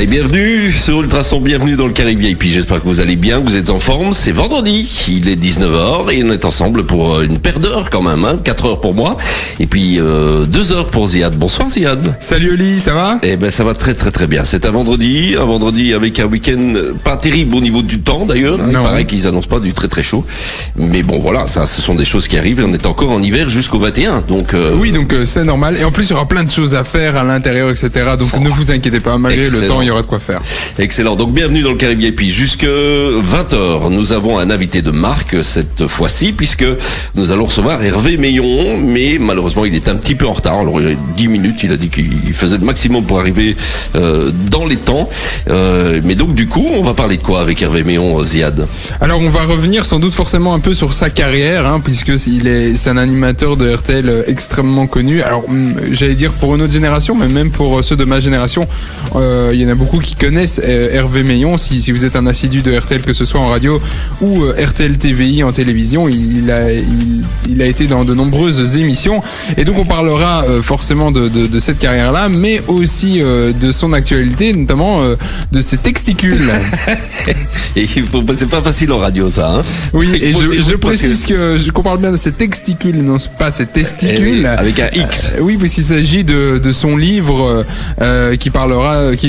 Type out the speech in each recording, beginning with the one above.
Allez, bienvenue sur Ultrason, bienvenue dans le Carré VIP. J'espère que vous allez bien, que vous êtes en forme. C'est vendredi, il est 19h et on est ensemble pour une paire d'heures quand même, 4 heures pour moi et puis 2 heures pour Ziad. Bonsoir Ziad. Salut Oli, ça va? Eh ben ça va très très très bien. C'est un vendredi avec un week-end pas terrible au niveau du temps d'ailleurs. Il paraît qu'ils annoncent pas du très très chaud. Mais bon voilà, ça ce sont des choses qui arrivent et on est encore en hiver jusqu'au 21. Donc oui, donc c'est normal. Et en plus il y aura plein de choses à faire à l'intérieur, etc. Donc ne vous inquiétez pas, malgré le temps, il y aura de quoi faire. Excellent. Donc bienvenue dans le Carré VIP. Jusque 20h, nous avons un invité de marque cette fois-ci, puisque nous allons recevoir Hervé Meillon, mais malheureusement il est un petit peu en retard. Alors il y a 10 minutes, il a dit qu'il faisait le maximum pour arriver dans les temps. Mais donc du coup, on va parler de quoi avec Hervé Meillon, Ziad? Alors on va revenir sans doute forcément un peu sur sa carrière, puisque c'est un animateur de RTL extrêmement connu. Alors j'allais dire pour une autre génération, mais même pour ceux de ma génération, il y en a beaucoup qui connaissent Hervé Meillon. Si vous êtes un assidu de RTL, que ce soit en radio ou RTL TVI en télévision, il a été dans de nombreuses émissions. Et donc on parlera forcément de cette carrière-là, mais aussi de son actualité, notamment de ses testicules. Et c'est pas facile en radio ça. Oui, et je précise qu'on parle bien de ses testicules, non pas ses testicules. Avec un X. Oui, puisqu'il s'agit de son livre qui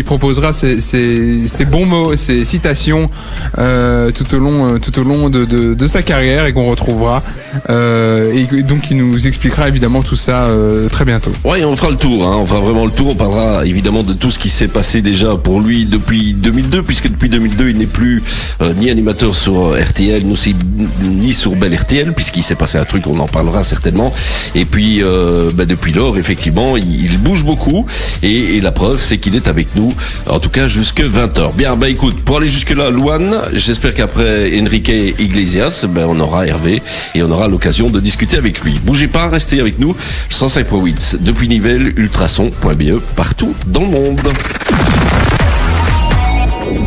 proposera ses bons mots, ses citations tout au long de sa carrière et qu'on retrouvera. Et donc il nous expliquera évidemment tout ça très bientôt. Ouais, on fera le tour, on fera vraiment le tour. On parlera évidemment de tout ce qui s'est passé déjà pour lui depuis 2002, puisque depuis 2002 il n'est plus ni animateur sur RTL, ni sur Bel RTL, puisqu'il s'est passé un truc, on en parlera certainement. Et puis depuis lors, effectivement, il bouge beaucoup et la preuve c'est qu'il est avec nous, en tout cas jusque 20h. Bien, écoute, pour aller jusque là, Luan, j'espère qu'après Enrique Iglesias, on aura Hervé et on aura l'occasion de discuter avec lui. Bougez pas, restez avec nous. 105.8 depuis Nivelles, ultrason.be partout dans le monde.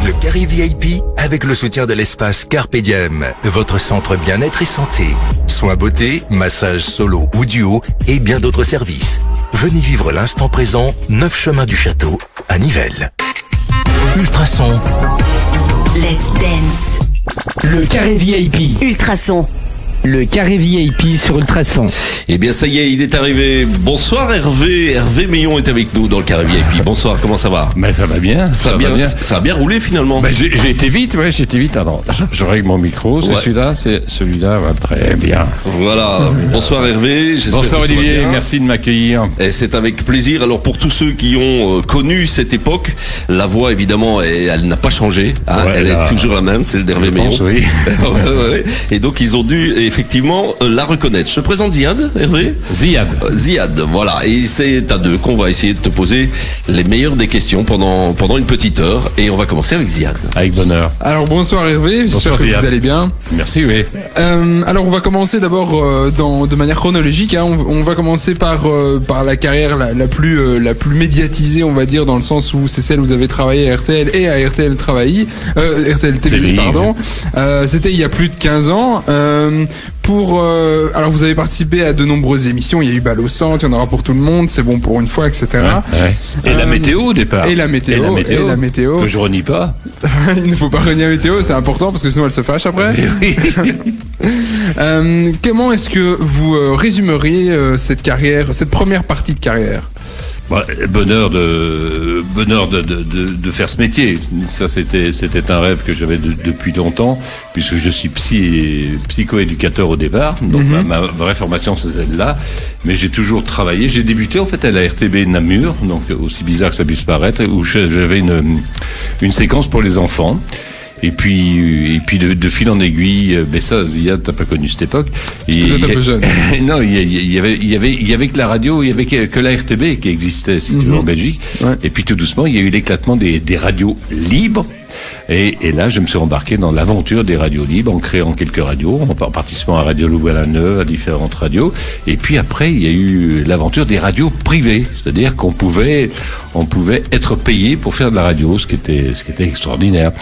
Le Carré VIP avec le soutien de l'espace Carpe Diem, votre centre bien-être et santé. Soins beauté, massage solo ou duo et bien d'autres services. Venez vivre l'instant présent, 9 chemin du Château à Nivelles. Ultrason. Let's dance. Le Carré VIP. Ultrason. Le Carré VIP sur Ultrason. Eh bien ça y est, il est arrivé. Bonsoir Hervé. Hervé Meillon est avec nous dans le Carré VIP. Bonsoir, comment ça va? Ça va bien. Ça a bien roulé finalement. J'ai été vite, Attends, je règle mon micro, celui-là va très bien. Voilà, bonsoir Hervé. Bonsoir Olivier, merci de m'accueillir. Et c'est avec plaisir. Alors pour tous ceux qui ont connu cette époque, la voix évidemment, elle n'a pas changé. Elle est toujours la même, celle d'Hervé Meillon. Oui. Et donc ils ont dû effectivement la reconnaître. Je te présente Ziad, Hervé. Ziad, voilà. Et c'est à deux qu'on va essayer de te poser les meilleures des questions pendant une petite heure. Et on va commencer avec Ziad. Avec bonheur. Alors bonsoir Hervé, j'espère que vous allez bien. Merci, oui. Alors on va commencer d'abord de manière chronologique. On va commencer par la carrière la plus médiatisée, on va dire, dans le sens où c'est celle où vous avez travaillé à RTL et à RTL TVI, pardon. C'était il y a plus de 15 ans. Alors vous avez participé à de nombreuses émissions. Il y a eu Bal au centre, il y en aura pour tout le monde, C'est bon pour une fois, etc. Et la météo au départ. Et la météo. Que je renie pas. Il ne faut pas renier la météo, c'est important parce que sinon elle se fâche après. Oui. Comment est-ce que vous résumeriez cette carrière, cette première partie de carrière? Bonheur de faire ce métier. Ça, c'était un rêve que j'avais depuis longtemps, puisque je suis psychoéducateur au départ. Donc ma vraie formation, c'est celle-là. Mais j'ai toujours travaillé. J'ai débuté en fait à la RTB Namur, donc aussi bizarre que ça puisse paraître, où j'avais une séquence pour les enfants. Et puis de fil en aiguille, mais ça, Ziad, t'as pas connu cette époque. J'étais peut-être un peu jeune. Non, il y avait que la radio, il y avait que la RTB qui existait, si tu veux, en Belgique. Ouais. Et puis tout doucement, il y a eu l'éclatement des radios libres. Et là, je me suis embarqué dans l'aventure des radios libres en créant quelques radios, en participant à Radio Louvain-la-Neuve, à différentes radios. Et puis après, il y a eu l'aventure des radios privées, c'est-à-dire qu'on pouvait être payé pour faire de la radio, ce qui était extraordinaire.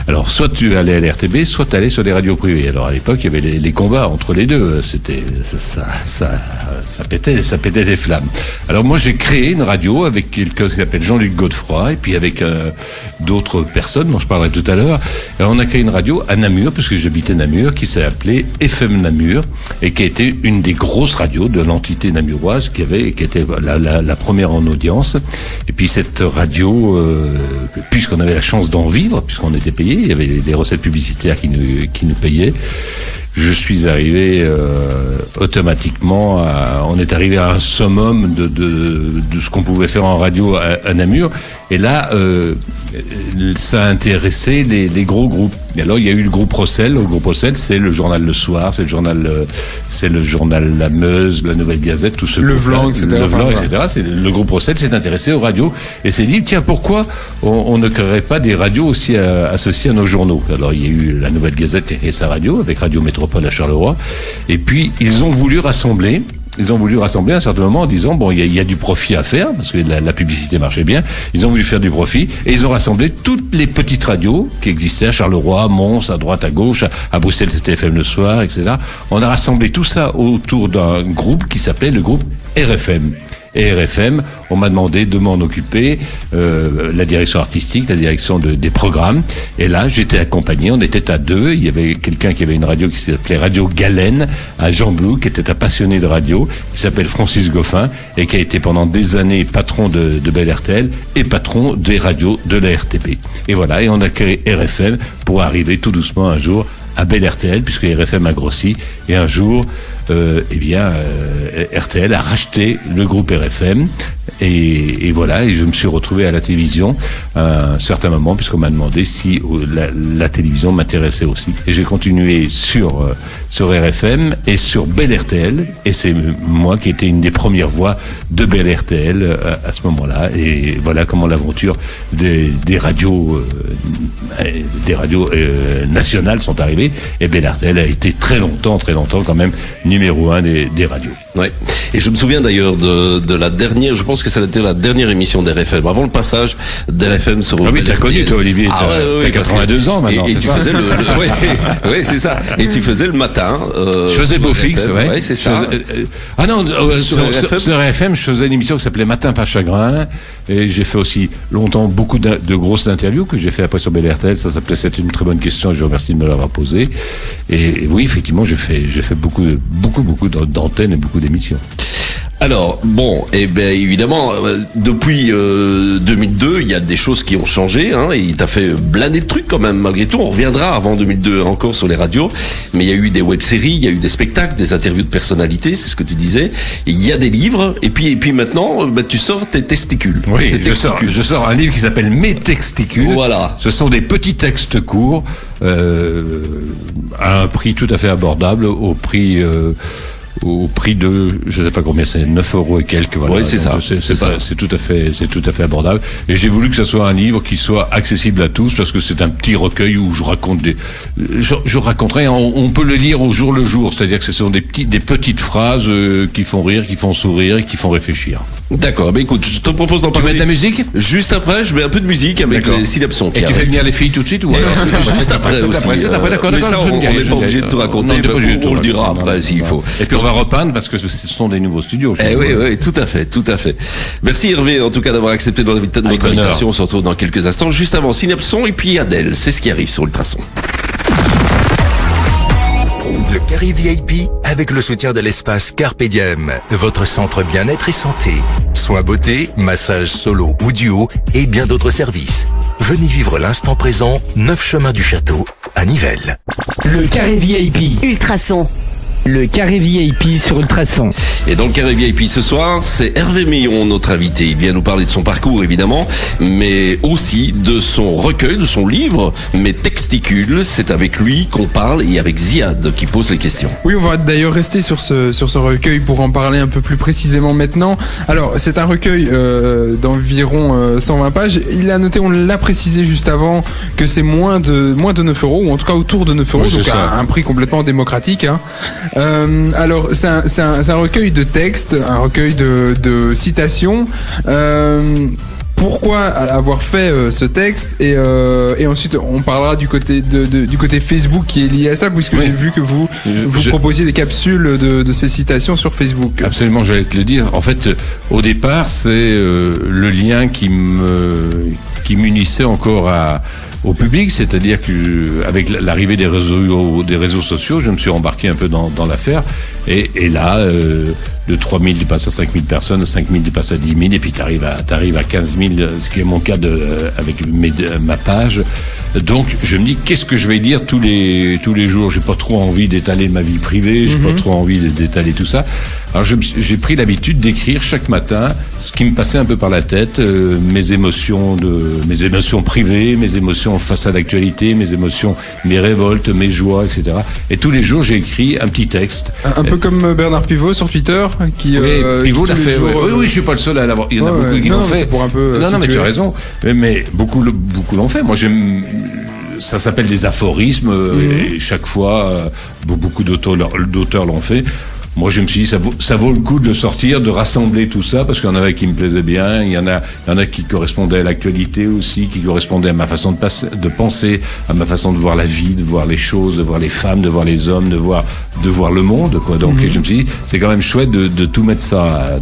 Alors, soit tu allais à l'RTB, soit tu allais sur des radios privées. Alors, à l'époque, il y avait les combats entre les deux. C'était, ça pétait des flammes. Alors, moi, j'ai créé une radio avec quelqu'un qui s'appelle Jean-Luc Godefroy, et puis avec d'autres personnes dont je parlerai tout à l'heure. Et on a créé une radio à Namur, puisque j'habitais Namur, qui s'est appelée FM Namur, et qui a été une des grosses radios de l'entité namuroise, qui était la première en audience. Et puis cette radio, puisqu'on avait la chance d'en vivre, puisqu'on était payé, il y avait des recettes publicitaires qui nous payaient. Je suis arrivé automatiquement on est arrivé à un summum de ce qu'on pouvait faire en radio à Namur. Et là, ça a intéressé les gros groupes. Et alors, il y a eu le groupe Rossel. Le groupe Rossel, c'est le journal Le Soir, c'est le journal La Meuse, la Nouvelle Gazette, tout ce Le Vlan, etc. Le Vlan, etc. Le groupe Rossel s'est intéressé aux radios et s'est dit, tiens, pourquoi on ne créerait pas des radios aussi associées à nos journaux? Alors, il y a eu la Nouvelle Gazette qui a créé sa radio, avec Radio Métropole à Charleroi. Et puis, ils ont voulu rassembler à un certain moment en disant, bon, il y a du profit à faire, parce que la publicité marchait bien. Ils ont voulu faire du profit, et ils ont rassemblé toutes les petites radios qui existaient à Charleroi, à Mons, à droite, à gauche, à Bruxelles, c'était FM Le Soir, etc. On a rassemblé tout ça autour d'un groupe qui s'appelait le groupe RFM. Et RFM, on m'a demandé de m'en occuper, la direction artistique, la direction des programmes. Et là, j'étais accompagné, on était à deux. Il y avait quelqu'un qui avait une radio qui s'appelait Radio Galène à Jean-Blou, qui était un passionné de radio, qui s'appelle Francis Goffin, et qui a été pendant des années patron de Bel RTL et patron des radios de la RTP. Et voilà, et on a créé RFM pour arriver tout doucement un jour à Bel RTL, puisque RFM a grossi, et un jour, RTL a racheté le groupe RFM, et voilà, et je me suis retrouvé à la télévision à un certain moment, puisqu'on m'a demandé si la télévision m'intéressait aussi. Et j'ai continué sur RFM et sur Bel RTL, et c'est moi qui étais une des premières voix de Bel RTL à ce moment-là, et voilà comment l'aventure des radios nationales sont arrivées, et Bel RTL a été très longtemps quand même numéro 1 des radios. Ouais. Et je me souviens d'ailleurs de la dernière, je pense que ça a été la dernière émission d'RFM, avant le passage d'RFM sur... Ah oui, t'as connu toi, Olivier, t'as 82 ans maintenant, et tu faisais ouais, c'est ça. Et tu faisais le matin. Je faisais Beau Fixe, ouais, c'est ça. Sur RFM, je faisais une émission qui s'appelait Matin pas chagrin, et j'ai fait aussi longtemps beaucoup de grosses interviews que j'ai fait après sur Bel RTL. Ça s'appelait C'est une très bonne question, et je remercie de me l'avoir posée. Et oui, effectivement, j'ai fait beaucoup d'antennes et beaucoup d'émissions. Alors, bon, et bien évidemment, depuis 2002, il y a des choses qui ont changé, hein, et t'as fait blindé de trucs quand même, malgré tout. On reviendra avant 2002 encore sur les radios, mais il y a eu des web-séries, il y a eu des spectacles, des interviews de personnalités, c'est ce que tu disais. Et il y a des livres, et puis maintenant, tu sors tes testicules. Oui, je sors un livre qui s'appelle Mes testicules. Voilà. Ce sont des petits textes courts, à un prix tout à fait abordable, au prix de, je sais pas combien c'est, 9 € et quelques, voilà. Oui, c'est ça. C'est tout à fait abordable. Et j'ai voulu que ça soit un livre qui soit accessible à tous, parce que c'est un petit recueil où je raconte je raconterai, on peut le lire au jour le jour, c'est-à-dire que ce sont des petites phrases, qui font rire, qui font sourire et qui font réfléchir. D'accord, mais écoute, je te propose d'en parler. Tu mets de la musique? Juste après, je mets un peu de musique avec les synapsons. Et tu fais venir les filles tout de suite, ou alors? Juste après aussi. D'accord. Mais ça, on n'est pas obligé de tout raconter, on le dira après s'il faut. Et puis on va repeindre, parce que ce sont des nouveaux studios. Oui, tout à fait. Merci Hervé, en tout cas, d'avoir accepté notre invitation. On se retrouve dans quelques instants. Juste avant, Synapson et puis Adèle. C'est ce qui arrive sur Ultrason. Le Carré VIP avec le soutien de l'espace Carpe Diem, votre centre bien-être et santé. Soins beauté, massage solo ou duo et bien d'autres services. Venez vivre l'instant présent, 9 chemin du Château à Nivelles. Le Carré VIP. Ultrason. Le carré VIP sur Ultrason. Et dans le carré VIP ce soir, c'est Hervé Millon, notre invité. Il vient nous parler de son parcours, évidemment, mais aussi de son recueil, de son livre, Mes Texticules. C'est avec lui qu'on parle et avec Ziad qui pose les questions. Oui, on va d'ailleurs rester sur ce recueil pour en parler un peu plus précisément maintenant. Alors, c'est un recueil d'environ 120 pages. Il a noté, on l'a précisé juste avant, que c'est moins de 9 euros, ou en tout cas autour de 9 euros, Oui, donc un prix complètement démocratique. Hein. Alors, c'est un recueil de textes, un recueil de citations. Pourquoi avoir fait ce texte et ensuite on parlera du côté du côté Facebook qui est lié à ça, puisque j'ai vu que vous proposiez des capsules de ces citations sur Facebook. Absolument, j'allais te le dire. En fait, au départ, c'est le lien qui m'unissait encore au public, c'est-à-dire que avec l'arrivée des réseaux sociaux, je me suis embarqué un peu dans l'affaire, et là, de 3000 tu passes à 5000 personnes, 5000 tu passes à 10 000, et puis t'arrives à 15 000, ce qui est mon cas avec ma page. Donc je me dis, qu'est-ce que je vais dire tous les jours? J'ai pas trop envie d'étaler ma vie privée, j'ai pas trop envie d'étaler tout ça. Alors j'ai pris l'habitude d'écrire chaque matin ce qui me passait un peu par la tête, mes émotions privées, mes émotions face à l'actualité, mes émotions, mes révoltes, mes joies, etc. Et tous les jours j'ai écrit un petit texte. Un peu comme Bernard Pivot sur Twitter, qui Pivot l'a fait. jours, oui, je suis pas le seul à l'avoir. Il y en a beaucoup qui l'ont fait. C'est pour un peu. Non, mais tu as raison. Mais beaucoup l'ont fait. Moi, ça s'appelle des aphorismes, et chaque fois, beaucoup d'auteurs l'ont fait. Moi, je me suis dit, ça vaut le coup de le sortir, de rassembler tout ça, parce qu'il y en avait qui me plaisaient bien, il y en a qui correspondaient à l'actualité aussi, qui correspondaient à ma façon de penser, à ma façon de voir la vie, de voir les choses, de voir les femmes, de voir les hommes, de voir le monde, quoi. Donc, je me suis dit, c'est quand même chouette de tout mettre ça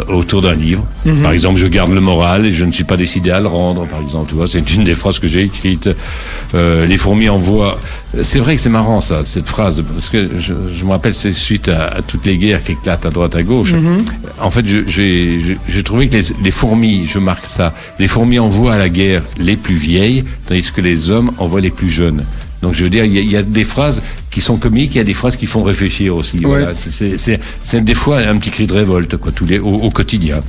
autour d'un livre. Par exemple, je garde le moral et je ne suis pas décidé à le rendre, par exemple. Tu vois, c'est une des phrases que j'ai écrites. Les fourmis envoient. C'est vrai que c'est marrant, ça, cette phrase, parce que je me rappelle, c'est suite à toutes les guerres qui éclatent à droite, à gauche. En fait, j'ai trouvé que les fourmis, je marque ça, les fourmis envoient à la guerre les plus vieilles, tandis que les hommes envoient les plus jeunes. Donc je veux dire, il y a des phrases qui sont comiques, il y a des phrases qui font réfléchir aussi. Ouais. Voilà. C'est des fois un petit cri de révolte, quoi, au quotidien.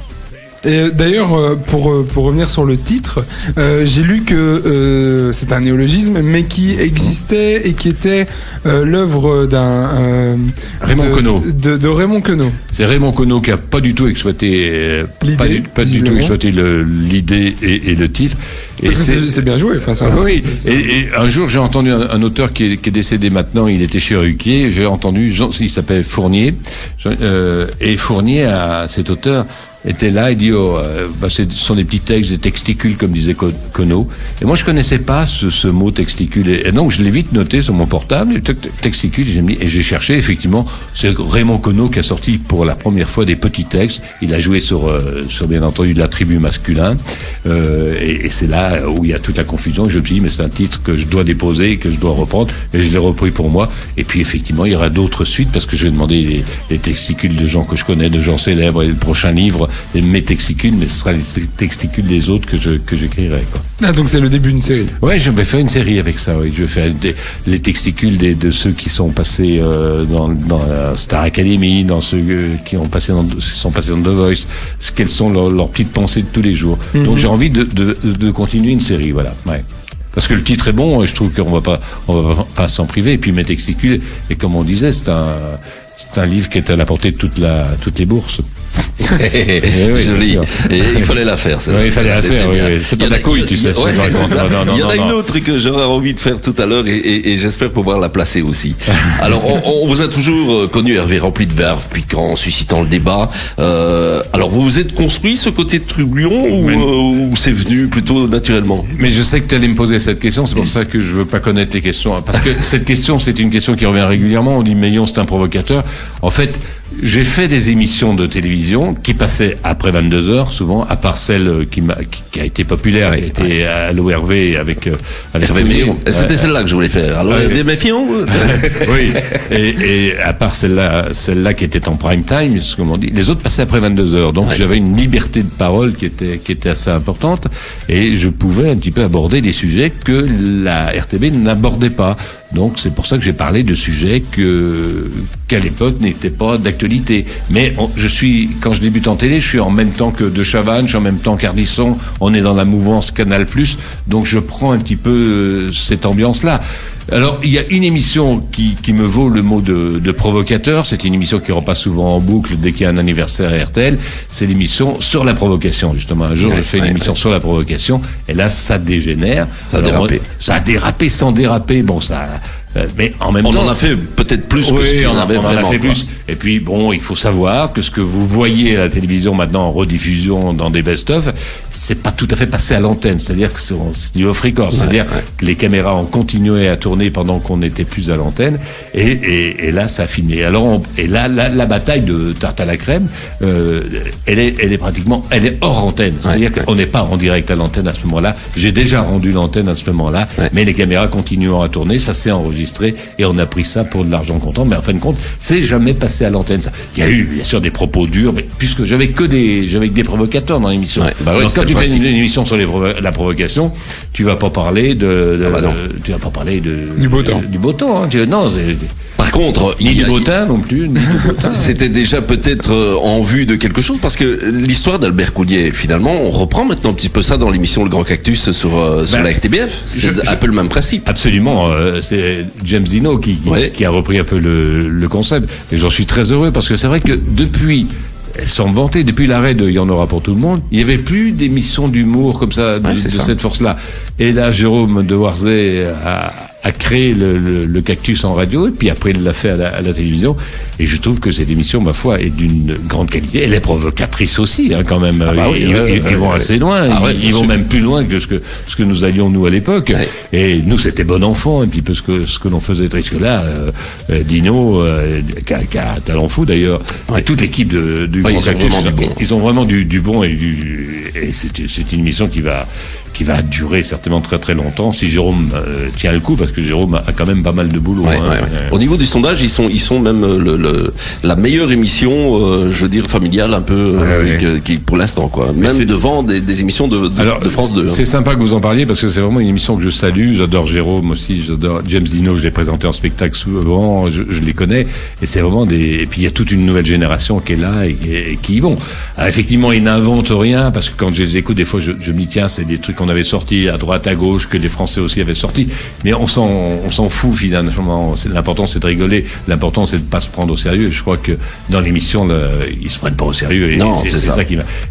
Et d'ailleurs, pour revenir sur le titre, j'ai lu que c'est un néologisme, mais qui existait et qui était l'œuvre d'un Raymond Queneau. De Raymond Queneau. C'est Raymond Queneau qui a pas du tout exploité l'idée et le titre. Et c'est bien joué. Enfin, ça, oui. Et un jour, j'ai entendu un auteur qui est décédé maintenant. Il était chez Ruquier. J'ai entendu, il s'appelle Fournier, et Fournier, cet auteur, était là, il dit ce sont des petits textes, des texticules, comme disait Queneau. Et moi, je connaissais pas ce mot texticule. Et donc, je l'ai vite noté sur mon portable, texticule, et j'ai cherché, effectivement, c'est Raymond Queneau qui a sorti pour la première fois des petits textes. Il a joué sur bien entendu, de l'attribut masculin. Et c'est là où il y a toute la confusion. Je me suis dit, mais c'est un titre que je dois déposer, que je dois reprendre. Et je l'ai repris pour moi. Et puis, effectivement, il y aura d'autres suites, parce que je vais demander les texticules de gens que je connais, de gens célèbres, et le prochain livre, mes texticules, mais ce sera les texticules des autres que j'écrirai, quoi. Ah, donc c'est le début d'une série. Ouais, je vais faire une série avec ça, oui. Je vais faire les texticules de ceux qui sont passés dans la Star Academy, dans ceux qui sont passés dans The Voice, quelles sont leurs petites pensées de tous les jours. Donc j'ai envie de continuer une série, voilà. Ouais. Parce que le titre est bon, et je trouve qu'on va pas s'en priver. Et puis mes texticules, et comme on disait, c'est un livre qui est à la portée de toutes les bourses. Oui, joli. Et il fallait la faire. Oui, il fallait la faire. Oui. C'est pas de la couille, tu sais. Il y en a une autre que j'aurais envie de faire tout à l'heure, et j'espère pouvoir la placer aussi. Alors, on vous a toujours connu, Hervé, rempli de verve, piquant, suscitant le débat. Alors, vous vous êtes construit ce côté de trublion, ou c'est venu plutôt naturellement? Mais je sais que tu allais me poser cette question, c'est pour ça que je veux pas connaître les questions. Parce que cette question, c'est une question qui revient régulièrement. On dit, Meillon, c'est un provocateur. En fait, j'ai fait des émissions de télévision qui passaient après 22h, souvent, à part celle qui a été populaire, qui a été à l'ORV avec Hervé Méfion. C'était celle-là que je voulais faire. Alors, Hervé Méfion. Oui. Et à part celle-là qui était en prime time, comme on dit, les autres passaient après 22h. Donc, j'avais une liberté de parole qui était assez importante et je pouvais un petit peu aborder des sujets que la RTB n'abordait pas. Donc c'est pour ça que j'ai parlé de sujets qu'à l'époque n'étaient pas d'actualité. Mais quand je débute en télé, je suis en même temps que De Chavannes, je suis en même temps qu'Ardisson, on est dans la mouvance Canal+, donc je prends un petit peu cette ambiance-là. Alors, il y a une émission qui me vaut le mot de provocateur. C'est une émission qui repasse souvent en boucle dès qu'il y a un anniversaire à RTL. C'est l'émission sur la provocation, justement. Un jour, j'ai fait une émission sur la provocation. Et là, ça dégénère. Ça a dérapé. Ça a dérapé sans déraper. Bon, mais en même temps. On en a fait peut-être plus que ce qu'on avait vraiment. On en a fait plus. Et puis, bon, il faut savoir que ce que vous voyez à la télévision maintenant en rediffusion dans des best-of, c'est pas tout à fait passé à l'antenne. C'est-à-dire que c'est du off-record. C'est-à-dire que les caméras ont continué à tourner pendant qu'on n'était plus à l'antenne. Et là, ça a filmé. Alors, la bataille de tarte à la crème, elle est hors antenne. C'est-à-dire qu'on n'est pas en direct à l'antenne à ce moment-là. J'ai déjà rendu l'antenne à ce moment-là. Mais les caméras continuent à tourner. Ça s'est enregistré et on a pris ça pour de l'argent comptant, mais en fin de compte, c'est jamais passé à l'antenne. Il y a eu bien sûr des propos durs, mais puisque j'avais que des provocateurs dans l'émission. Donc quand tu fais une émission sur la provocation, tu vas pas parler tu vas pas parler du beau temps. Du beau temps, Par contre, ni du beau temps non plus. Ni du beau temps. C'était déjà peut-être en vue de quelque chose, parce que l'histoire d'Albert Coullier, finalement, on reprend maintenant un petit peu ça dans l'émission Le Grand Cactus sur la RTBF. C'est un peu le même principe. Absolument. C'est James Dino qui a repris un peu le concept. Et j'en suis très heureux parce que c'est vrai que depuis, elles sont vantées, depuis l'arrêt de Il y en aura pour tout le monde, il n'y avait plus d'émissions d'humour comme ça, de cette force-là. Et là, Jérôme de Warzé a créé le Cactus en radio, et puis après il l'a fait à la télévision, et je trouve que cette émission, ma foi, est d'une grande qualité. Elle est provocatrice aussi, quand même. Ils vont assez loin, ils vont même plus loin que ce que nous allions nous à l'époque. Et nous, c'était bon enfant, un petit peu ce que l'on faisait. Parce que là, Dino, qui a un talent fou d'ailleurs, et toute l'équipe du Grand Cactus, ils ont vraiment du bon, et c'est une émission qui va durer certainement très très longtemps si Jérôme tient le coup, parce que Jérôme a quand même pas mal de boulot. Au niveau du sondage, ils sont même la meilleure émission, je veux dire, familiale un peu, qui pour l'instant, quoi. Même devant des émissions de France 2. C'est sympa que vous en parliez, parce que c'est vraiment une émission que je salue. J'adore Jérôme aussi, j'adore James Dino, je l'ai présenté en spectacle souvent, je les connais, et c'est vraiment et puis il y a toute une nouvelle génération qui est là et qui y vont. Alors, effectivement, ils n'inventent rien, parce que quand je les écoute, des fois, je me dis, tiens, c'est des trucs qu'on avait sortis à droite, à gauche, que les Français aussi avaient sortis, mais on s'en fout finalement. L'important, c'est de rigoler, l'important, c'est de pas se prendre au sérieux. Je crois que dans l'émission, ils se prennent pas au sérieux, et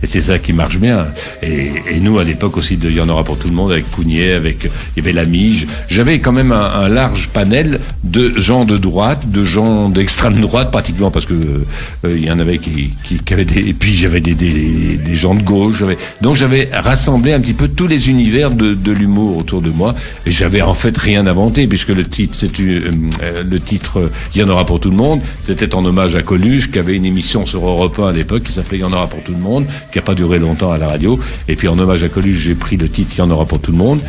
c'est ça qui marche bien. Et nous, à l'époque aussi, Il y en aura pour tout le monde, avec Cougnier, il y avait la Mige. J'avais quand même un large panel de gens de droite, de gens d'extrême droite, pratiquement, parce que il y en avait qui avaient et puis j'avais des gens de gauche. Donc j'avais rassemblé un petit peu tous les univers de l'humour autour de moi, et j'avais en fait rien inventé, puisque le titre Il y en aura pour tout le monde, c'était en hommage à Coluche, qui avait une émission sur Europe 1 à l'époque qui s'appelait Il y en aura pour tout le monde, qui a pas duré longtemps à la radio. Et puis en hommage à Coluche, j'ai pris le titre Il y en aura pour tout le monde,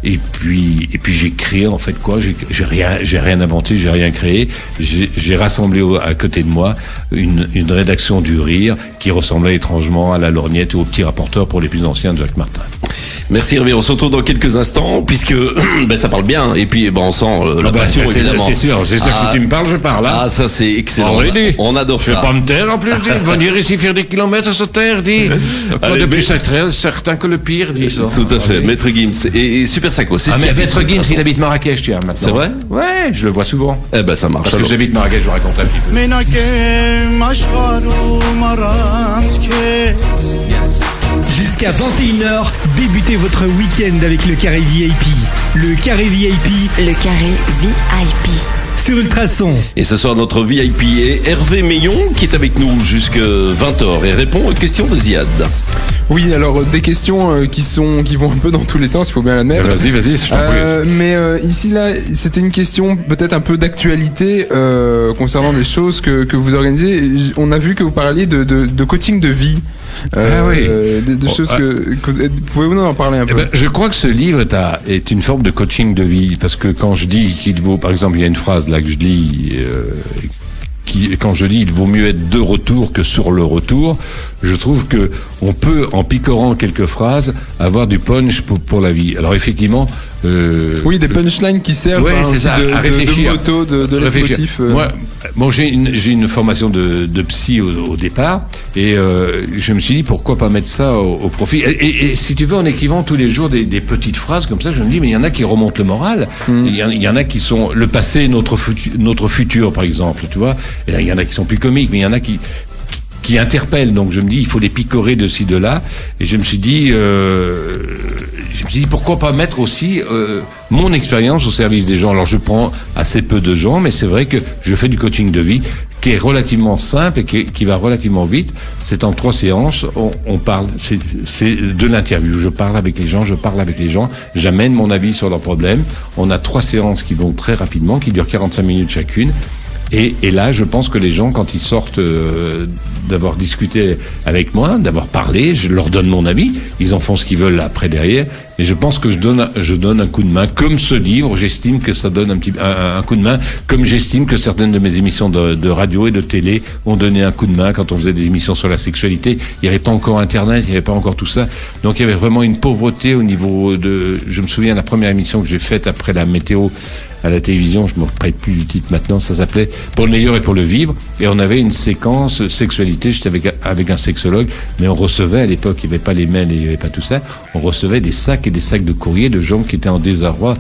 et puis j'ai créé en fait quoi, j'ai rien inventé, j'ai rien créé, j'ai rassemblé à côté de moi une rédaction du rire qui ressemblait étrangement à la lorgnette ou au petit rapporteur pour les plus anciens de Jacques Martin. Merci Hervé, on se retrouve dans quelques instants, puisque ça parle bien, et puis on sent la passion, évidemment. C'est sûr que si tu me parles, je parle. Hein. Ah, ça c'est excellent. On adore ça. Je vais pas me taire en plus, venir ici faire des kilomètres sur terre, dit. Quoi de plus certain que le pire, dit ça. Tout à fait, Maître Gims et Super Sacco. Mais Maître Gims, il habite Marrakech, tiens, maintenant. C'est vrai? Ouais, je le vois souvent. Eh ben ça marche. Parce que j'habite Marrakech, je vous raconte un petit peu. Jusqu'à 21h, débutez votre week-end avec le Carré VIP. Le Carré VIP. Le Carré VIP. sur Ultrason. Et ce soir, notre VIP est Hervé Meillon qui est avec nous jusqu'à 20h et répond aux questions de Ziad. Oui, alors des questions qui vont un peu dans tous les sens, il faut bien l'admettre. Vas-y, je t'en prie. Mais ici, là, c'était une question peut-être un peu d'actualité concernant des choses que vous organisez. On a vu que vous parliez de coaching de vie. De choses pouvez-vous nous en parler un peu? Je crois que ce livre est une forme de coaching de vie, parce que quand je dis qu'il vaut, par exemple, il y a une phrase là que je lis, quand je lis il vaut mieux être de retour que sur le retour, je trouve que on peut, en picorant quelques phrases, avoir du punch pour la vie. Alors effectivement, oui, des punchlines qui servent aussi à réfléchir, de moto, de leitmotiv. Moi, j'ai une formation de psy au départ, et je me suis dit pourquoi pas mettre ça au profit. Et si tu veux, en écrivant tous les jours des petites phrases comme ça, je me dis mais il y en a qui remontent le moral. Il y en a qui sont le passé, notre futur, par exemple, tu vois. Et il y en a qui sont plus comiques, mais il y en a qui interpellent. Donc je me dis il faut les picorer de ci de là. Et je me suis dit pourquoi pas mettre aussi mon expérience au service des gens. Alors je prends assez peu de gens, mais c'est vrai que je fais du coaching de vie qui est relativement simple et qui va relativement vite. C'est en 3 séances. On parle, c'est de l'interview. Je parle avec les gens, j'amène mon avis sur leurs problèmes. On a 3 séances qui vont très rapidement, qui durent 45 minutes chacune. Et là, je pense que les gens, quand ils sortent d'avoir discuté avec moi, d'avoir parlé, je leur donne mon avis. Ils en font ce qu'ils veulent après derrière. Mais je pense que je donne un coup de main. Comme ce livre, j'estime que ça donne un coup de main. Comme j'estime que certaines de mes émissions de radio et de télé ont donné un coup de main quand on faisait des émissions sur la sexualité. Il n'y avait pas encore Internet, il n'y avait pas encore tout ça. Donc il y avait vraiment une pauvreté au niveau de... Je me souviens de la première émission que j'ai faite après la météo à la télévision, je ne me rappelle plus du titre maintenant, ça s'appelait Pour le meilleur et pour le vivre, et on avait une séquence sexualité, j'étais avec un sexologue, mais on recevait, à l'époque, il n'y avait pas les mails et il n'y avait pas tout ça, on recevait des sacs et des sacs de courrier de gens qui étaient en désarroi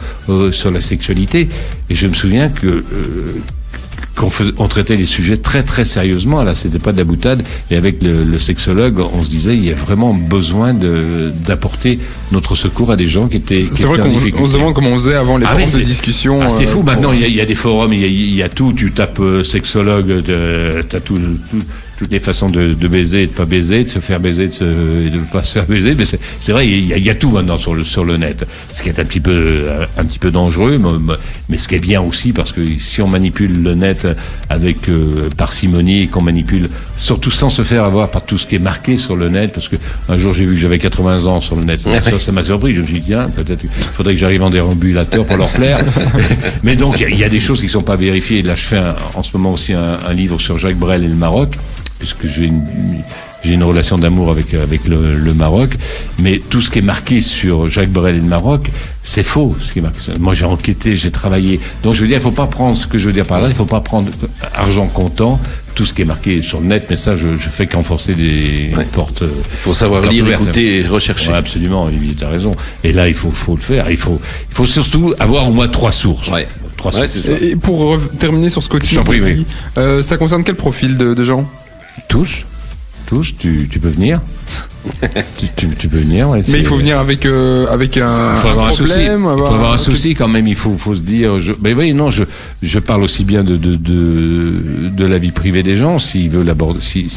sur la sexualité, et je me souviens que on traitait les sujets très très sérieusement. Là, c'était pas de la boutade. Et avec le sexologue, on se disait il y a vraiment besoin d'apporter notre secours à des gens qui étaient C'est vrai qu'on se demande comment on faisait avant les forums de discussion. C'est fou. Maintenant, il y a des forums, il y a tout. Tu tapes sexologue, t'as toutes les façons de baiser et de pas baiser, de se faire baiser et de pas se faire baiser. Mais c'est vrai, il y a tout maintenant sur le net. Ce qui est un petit peu dangereux, mais ce qui est bien aussi, parce que si on manipule le net avec parcimonie, qu'on manipule surtout sans se faire avoir par tout ce qui est marqué sur le net, parce que un jour j'ai vu que j'avais 80 ans sur le net. Ça m'a surpris. Je me suis dit tiens, peut-être il faudrait que j'arrive en déambulateur pour leur plaire. Mais donc il y a des choses qui sont pas vérifiées. Là, je fais en ce moment aussi un livre sur Jacques Brel et le Maroc, puisque j'ai une relation d'amour avec le Maroc, mais tout ce qui est marqué sur Jacques Brel et le Maroc, c'est faux. Ce qui est marqué. Moi, j'ai enquêté, j'ai travaillé. Donc, je veux dire, il faut pas prendre ce que je veux dire par là. Il faut pas prendre argent comptant tout ce qui est marqué sur le net. Mais ça, je fais qu'enfoncer des portes. Il faut savoir lire, écouter et rechercher. Ouais, absolument. Tu as raison. Et là, il faut le faire. Il faut surtout avoir au moins 3 sources. Ouais. 3 sources. C'est ça. Et pour terminer sur ce coaching, ça concerne quel profil de gens? Tous, tu peux venir. tu peux venir. Ouais, mais il faut venir avec un problème. Il faut avoir un souci quand même. Il faut se dire. Mais oui, non, je parle aussi bien de la vie privée des gens. S'il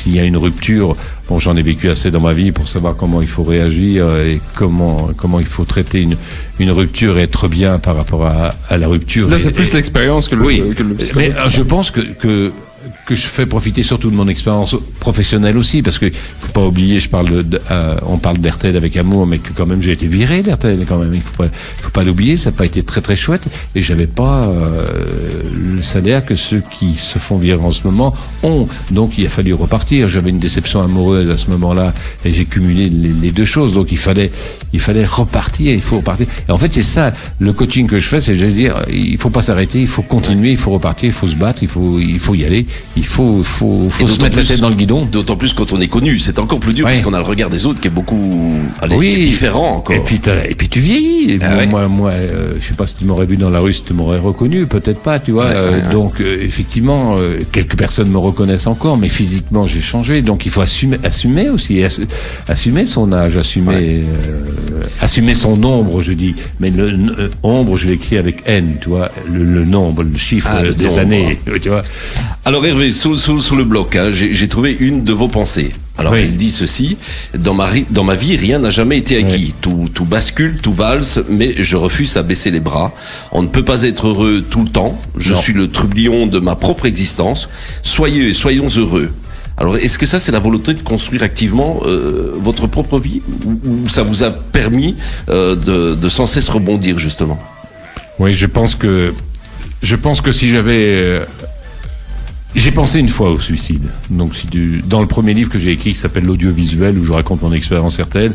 y a une rupture, bon, j'en ai vécu assez dans ma vie pour savoir comment il faut réagir et comment il faut traiter une rupture et être bien par rapport à la rupture. Là, c'est plus l'expérience que le psychologue. Mais je pense que je fais profiter surtout de mon expérience professionnelle aussi, parce que faut pas oublier, on parle d'RTL avec amour, mais que quand même j'ai été viré d'RTL quand même. Il faut pas l'oublier, ça n'a pas été très très chouette, et j'avais pas le salaire que ceux qui se font virer en ce moment ont. Donc il a fallu repartir. J'avais une déception amoureuse à ce moment-là, et j'ai cumulé les deux choses. Donc il fallait repartir, il faut repartir. Et en fait c'est ça le coaching que je fais, c'est je veux dire, il faut pas s'arrêter, il faut continuer, il faut repartir, il faut se battre, il faut y aller. il faut se mettre la tête dans le guidon. D'autant plus quand on est connu, c'est encore plus dur, Ouais. parce qu'on a le regard des autres qui est beaucoup, qui est différent encore. Et puis tu vieillis. Ah Moi, je sais pas si tu m'aurais vu dans la rue, si tu m'aurais reconnu, peut-être pas, tu vois. Donc effectivement, quelques personnes me reconnaissent encore, mais physiquement j'ai changé. Donc il faut assumer aussi, assumer son âge, assumer son ombre, je dis. Mais le ombre, je l'écris avec N, tu vois, le nombre, le chiffre des nombre. années, tu vois. Alors Hervé, sous le bloc, hein, j'ai trouvé une de vos pensées. Alors Oui. il dit ceci: dans ma vie, rien n'a jamais été acquis. Tout bascule, tout valse, mais je refuse à baisser les bras. On ne peut pas être heureux tout le temps. Je Non. suis le trublion de ma propre existence. Soyons heureux. Alors, est-ce que ça, c'est la volonté de construire activement votre propre vie, ou ça vous a permis de sans cesse rebondir, justement? Oui, je pense que si j'avais... j'ai pensé une fois au suicide. Donc, dans le premier livre que j'ai écrit, qui s'appelle L'audiovisuel, où je raconte mon expérience RTL,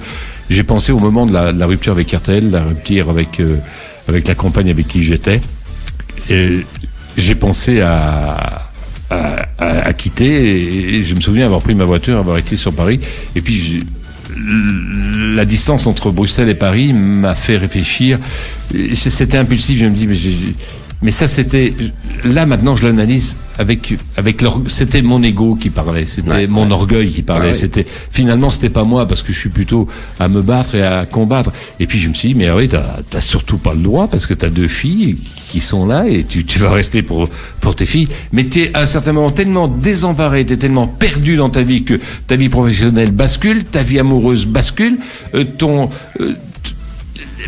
j'ai pensé au moment de la rupture avec RTL, la rupture avec la compagne avec qui j'étais. Et j'ai pensé à quitter, et je me souviens avoir pris ma voiture, avoir été sur Paris, et puis la distance entre Bruxelles et Paris m'a fait réfléchir. C'était impulsif, je me dis, mais ça c'était, là maintenant je l'analyse avec c'était mon ego qui parlait, c'était mon orgueil qui parlait, finalement c'était pas moi, parce que je suis plutôt à me battre et à combattre. Et puis je me suis dit, mais oui, t'as surtout pas le droit, parce que t'as 2 filles qui sont là, et tu vas rester pour tes filles, mais t'es à un certain moment tellement désemparé, t'es tellement perdu dans ta vie, que ta vie professionnelle bascule, ta vie amoureuse bascule,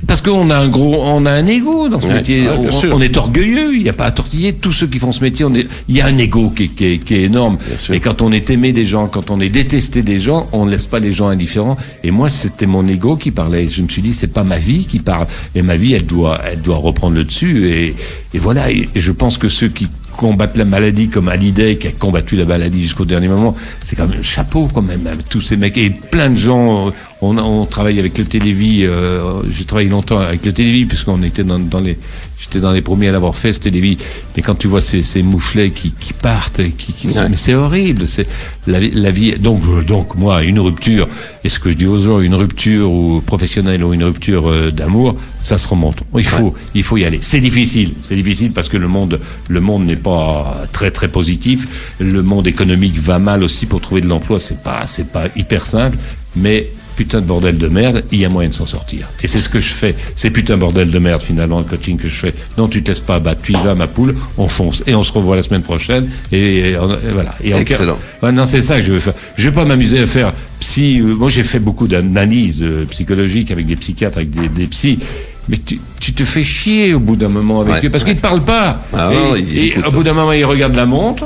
parce qu'on a un ego dans ce métier. On est orgueilleux, il n'y a pas à tortiller. Tous ceux qui font ce métier, il y a un ego qui est énorme. Et quand on est aimé des gens, quand on est détesté des gens, on ne laisse pas les gens indifférents. Et moi, c'était mon ego qui parlait. Je me suis dit, c'est pas ma vie qui parle. Et ma vie, elle doit reprendre le dessus. Et voilà. Et je pense que ceux qui combattent la maladie, comme Hallyday qui a combattu la maladie jusqu'au dernier moment, c'est quand même un chapeau quand même, avec tous ces mecs, et plein de gens. On travaille avec le Télévis, j'ai travaillé longtemps avec le Télévis, puisqu'on était j'étais dans les premiers à l'avoir fait, ce Télévis. Mais quand tu vois ces mouflets qui partent, mais c'est horrible, c'est la vie. Donc moi, une rupture, et ce que je dis aux gens, une rupture ou professionnelle ou une rupture d'amour, ça se remonte. Il faut y aller. C'est difficile parce que le monde n'est pas très très positif. Le monde économique va mal aussi. Pour trouver de l'emploi, c'est pas hyper simple, mais putain de bordel de merde, il y a moyen de s'en sortir. Et c'est ce que je fais. C'est putain de bordel de merde, finalement, le coaching que je fais. Non, tu te laisses pas abattre, tu y vas, ma poule, on fonce. Et on se revoit la semaine prochaine. Et voilà. Et excellent. Non, c'est ça que je veux faire. Je vais pas m'amuser à faire moi, j'ai fait beaucoup d'analyses psychologiques avec des psychiatres, avec des psys. Mais tu te fais chier au bout d'un moment avec eux, parce qu'ils te parlent pas. Et au bout d'un moment, ils regardent la montre,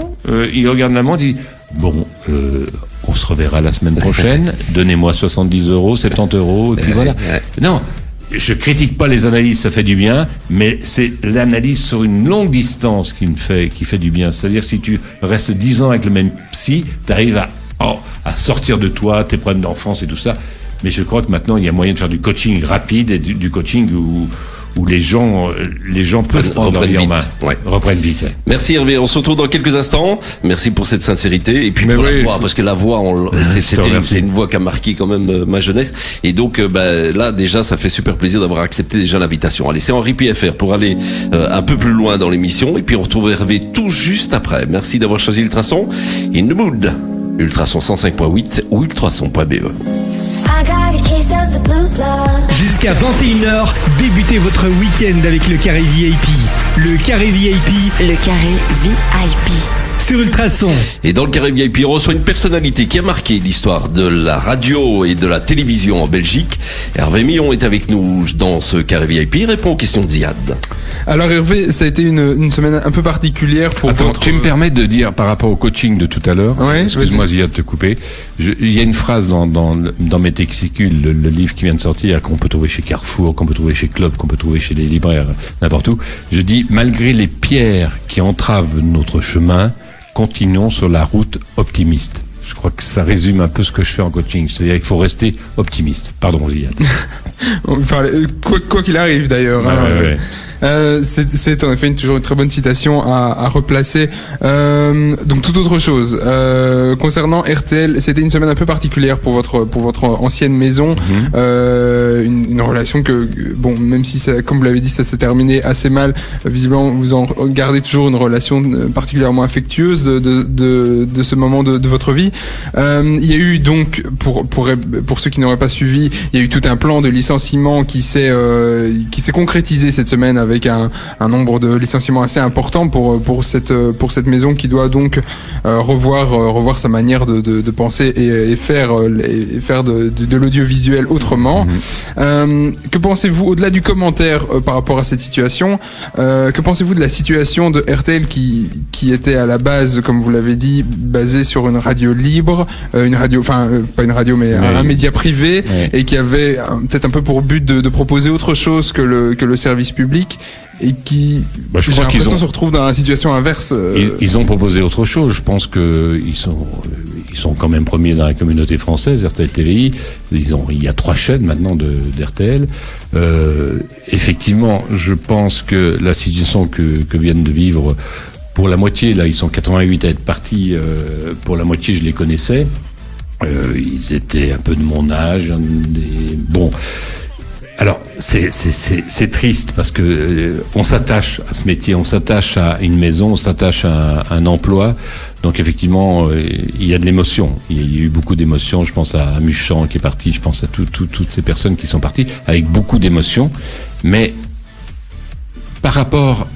ils disent, bon, on se reverra la semaine prochaine, donnez-moi 70 €, 70 €, et puis voilà. Non, je critique pas les analyses, ça fait du bien, mais c'est l'analyse sur une longue distance qui fait du bien. C'est-à-dire, si tu restes 10 ans avec le même psy, t'arrives à sortir de toi, tes problèmes d'enfance et tout ça. Mais je crois que maintenant, il y a moyen de faire du coaching rapide, et du coaching où les gens peuvent prendre leur vie en main. Reprennent vite. Merci Hervé, on se retrouve dans quelques instants. Merci pour cette sincérité, et puis pour la voix, parce que la voix, c'est une voix qui a marqué quand même ma jeunesse. Et donc là déjà, ça fait super plaisir d'avoir accepté déjà l'invitation. Allez, c'est Henri PFR pour aller un peu plus loin dans l'émission, et puis on retrouve Hervé tout juste après. Merci d'avoir choisi Ultrason. In the mood, Ultrason 105.8 ou ultrason.be. Jusqu'à 21h, débutez votre week-end avec le Carré VIP. Le Carré VIP. Le Carré VIP. Sur Ultrason. Et dans le Carré VIP, on reçoit une personnalité qui a marqué l'histoire de la radio et de la télévision en Belgique. Hervé Millon est avec nous dans ce Carré VIP. Il répond aux questions de Ziad. Alors Hervé, ça a été une semaine un peu particulière pour votre... Tu me permets de dire par rapport au coaching de tout à l'heure, excuse-moi Ziad de te couper, il y a une phrase dans mes Texicules, le livre qui vient de sortir, qu'on peut trouver chez Carrefour, qu'on peut trouver chez Club, qu'on peut trouver chez les libraires, n'importe où. Je dis, malgré les pierres qui entravent notre chemin, continuons sur la route optimiste. Je crois que ça résume un peu ce que je fais en coaching. C'est-à-dire qu'il faut rester optimiste. Pardon, Ziad. Quoi qu'il arrive d'ailleurs. C'est en effet toujours une très bonne citation à replacer. Donc toute autre chose. Concernant RTL, c'était une semaine un peu particulière pour votre ancienne maison. Une relation que, bon, même si ça, comme vous l'avez dit, ça s'est terminé assez mal, visiblement vous en gardez toujours une relation particulièrement affectueuse de ce moment de votre vie. Il y a eu donc, pour ceux qui n'auraient pas suivi, il y a eu tout un plan de licenciement qui s'est concrétisé cette semaine avec un nombre de licenciements assez important pour cette maison qui doit donc revoir sa manière de penser et faire de l'audiovisuel autrement. Que pensez-vous, au-delà du commentaire par rapport à cette situation, que pensez-vous de la situation de RTL qui était à la base, comme vous l'avez dit, basée sur une radio libre, pas une radio mais un média privé, et qui avait peut-être un peu pour but de proposer autre chose que le service public, et qui, je crois qu'ils se retrouve dans la situation inverse. Ils ont proposé autre chose. Je pense que ils sont quand même premiers dans la communauté française, RTL TVI. Il y a 3 chaînes maintenant d'RTL. Effectivement, je pense que la situation que viennent de vivre, pour la moitié, là, ils sont 88 à être partis. Pour la moitié, je les connaissais. Ils étaient un peu de mon âge. Bon. Alors, c'est triste parce que on s'attache à ce métier, on s'attache à une maison, on s'attache à un emploi. Donc effectivement, il y a de l'émotion. Il y a eu beaucoup d'émotions. Je pense à Muchant qui est parti, je pense à toutes ces personnes qui sont parties avec beaucoup d'émotions. Mais par rapport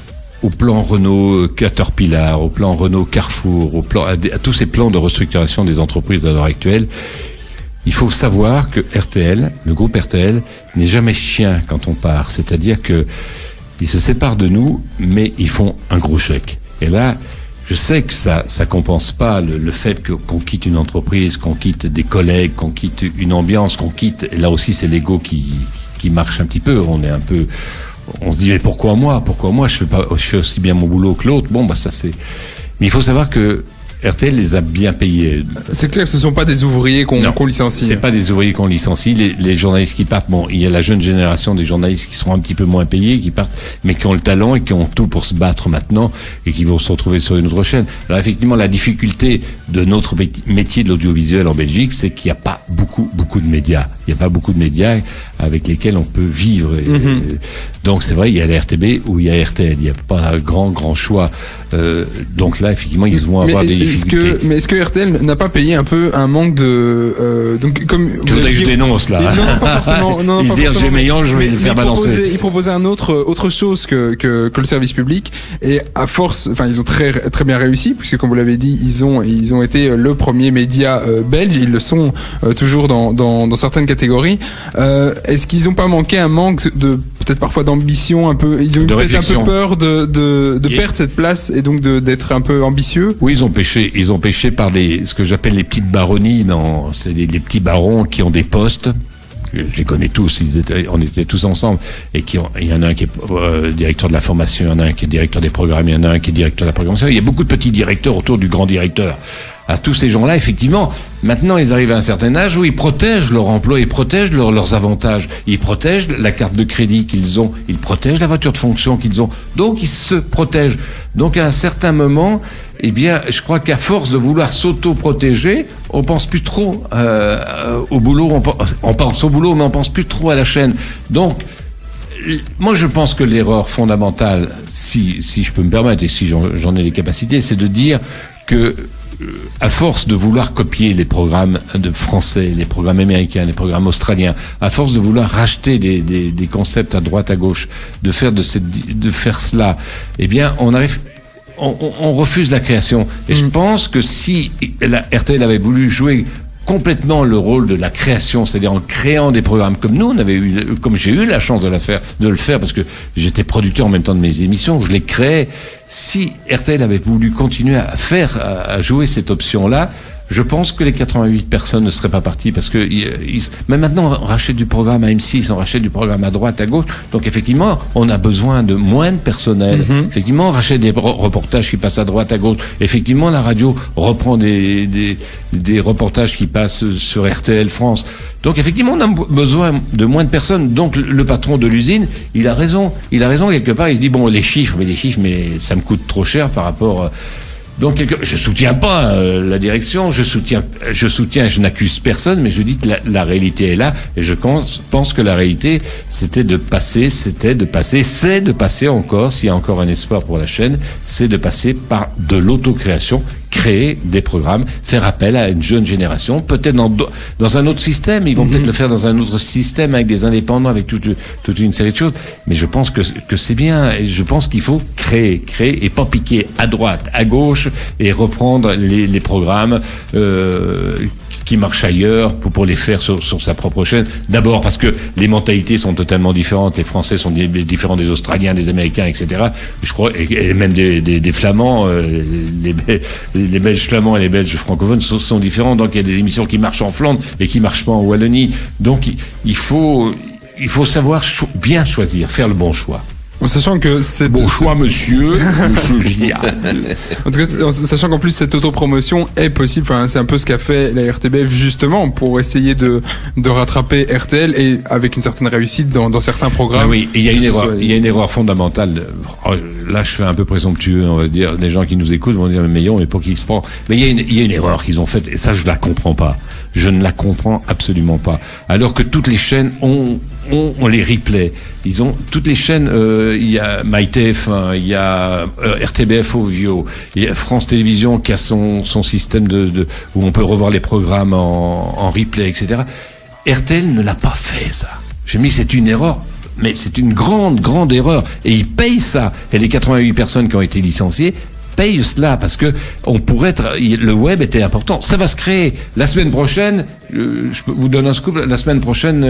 au plan Renault Caterpillar, au plan Renault Carrefour, à tous ces plans de restructuration des entreprises à l'heure actuelle, il faut savoir que RTL, le groupe RTL, n'est jamais chien quand on part. C'est-à-dire que ils se séparent de nous, mais ils font un gros chèque. Et là, je sais que ça compense pas le fait qu'on quitte une entreprise, qu'on quitte des collègues, qu'on quitte une ambiance, qu'on quitte. Et là aussi, c'est l'ego qui marche un petit peu. On se dit mais pourquoi moi je fais aussi bien mon boulot que l'autre. Bon, ça c'est. Mais il faut savoir que RTL les a bien payés. C'est clair que ce ne sont pas des ouvriers qu'on licencie. C'est pas des ouvriers qu'on licencie. Les journalistes qui partent, bon, il y a la jeune génération des journalistes qui seront un petit peu moins payés, qui partent, mais qui ont le talent et qui ont tout pour se battre maintenant et qui vont se retrouver sur une autre chaîne. Alors effectivement, la difficulté de notre métier de l'audiovisuel en Belgique, c'est qu'il n'y a pas beaucoup de médias. Il n'y a pas beaucoup de médias avec lesquels on peut vivre. Donc c'est vrai, il y a la RTB ou il y a RTL. Il n'y a pas grand choix. Donc là, effectivement, ils vont avoir des difficultés. Mais est-ce que RTL n'a pas payé un peu un manque de... donc, comme tu voudrais que je dénonce là. Non, pas forcément. Non, ils se disent j'ai meilleur, je vais le faire balancer. Ils proposaient autre chose que le service public. Et à force, ils ont très bien réussi, puisque comme vous l'avez dit, ils ont été le premier média belge. Ils le sont toujours dans certaines catégories. Est-ce qu'ils n'ont pas manqué un manque de peut-être parfois d'ambition un peu? Ils ont peut-être un peu peur de perdre cette place et donc d'être un peu ambitieux. Oui, ils ont pêché par ce que j'appelle les petites baronnies. C'est les petits barons qui ont des postes. Je les connais tous, on était tous ensemble, et il y en a un qui est directeur de l'information, il y en a un qui est directeur des programmes, il y en a un qui est directeur de la programmation. Il y a beaucoup de petits directeurs autour du grand directeur. À tous ces gens-là, effectivement, maintenant ils arrivent à un certain âge où ils protègent leur emploi, ils protègent leurs avantages, ils protègent la carte de crédit qu'ils ont, ils protègent la voiture de fonction qu'ils ont. Donc ils se protègent. Donc à un certain moment, eh bien, je crois qu'à force de vouloir s'auto-protéger, on pense plus trop au boulot. On pense au boulot, mais on pense plus trop à la chaîne. Donc, moi, je pense que l'erreur fondamentale, si je peux me permettre et si j'en ai les capacités, c'est de dire que à force de vouloir copier les programmes de français, les programmes américains, les programmes australiens, à force de vouloir racheter des concepts à droite à gauche, de faire cela, eh bien, on refuse la création. Et je pense que si la RTL avait voulu jouer complètement le rôle de la création, c'est-à-dire en créant des programmes comme nous, comme j'ai eu la chance de le faire parce que j'étais producteur en même temps de mes émissions, je les créais. Si RTL avait voulu continuer à jouer cette option-là, Je pense que les 88 personnes ne seraient pas parties parce que mais maintenant on rachète du programme à M6, on rachète du programme à droite, à gauche. Donc effectivement, on a besoin de moins de personnel. Effectivement, on rachète des reportages qui passent à droite, à gauche. Effectivement, la radio reprend des reportages qui passent sur RTL France. Donc effectivement, on a besoin de moins de personnes. Donc le patron de l'usine, il a raison quelque part. Il se dit bon, les chiffres, mais ça me coûte trop cher par rapport. Donc, je soutiens pas la direction, je soutiens, je n'accuse personne, mais je dis que la réalité est là, et je pense que la réalité, c'est de passer encore, s'il y a encore un espoir pour la chaîne, c'est de passer par de l'autocréation, créer des programmes, faire appel à une jeune génération, peut-être dans un autre système, ils vont peut-être le faire dans un autre système avec des indépendants, avec toute une série de choses, mais je pense que c'est bien, et je pense qu'il faut créer et pas piquer à droite, à gauche, et reprendre les programmes qui marchent ailleurs pour les faire sur sa propre chaîne. D'abord parce que les mentalités sont totalement différentes. Les Français sont différents des Australiens, des Américains, etc. Je crois, et même des Flamands, les Belges flamands et les Belges francophones sont différents. Donc il y a des émissions qui marchent en Flandre et qui marchent pas en Wallonie. Donc il faut savoir bien choisir, faire le bon choix. En sachant que bon choix, monsieur. En tout cas, sachant qu'en plus cette autopromotion est possible. Enfin, c'est un peu ce qu'a fait la RTBF justement pour essayer de rattraper RTL, et avec une certaine réussite dans certains programmes. Ah oui, il y a une erreur fondamentale. Là, je fais un peu présomptueux, on va se dire. Les gens qui nous écoutent vont dire mais Meillon, mais pour qui il se prend. Mais il y a une erreur qu'ils ont faite, et ça, je la comprends pas. Je ne la comprends absolument pas. Alors que toutes les chaînes ont les replays. Ils ont toutes les chaînes. Il y a MyTF1, il y a RTBF Ovio, il y a France Télévisions qui a son système où on peut revoir les programmes en replay, etc. RTL ne l'a pas fait, ça. J'ai mis, c'est une erreur. Mais c'est une grande erreur. Et ils payent ça. Et les 88 personnes qui ont été licenciées payent cela, parce que le web était important. Ça va se créer. La semaine prochaine, je vous donne un scoop, la semaine prochaine,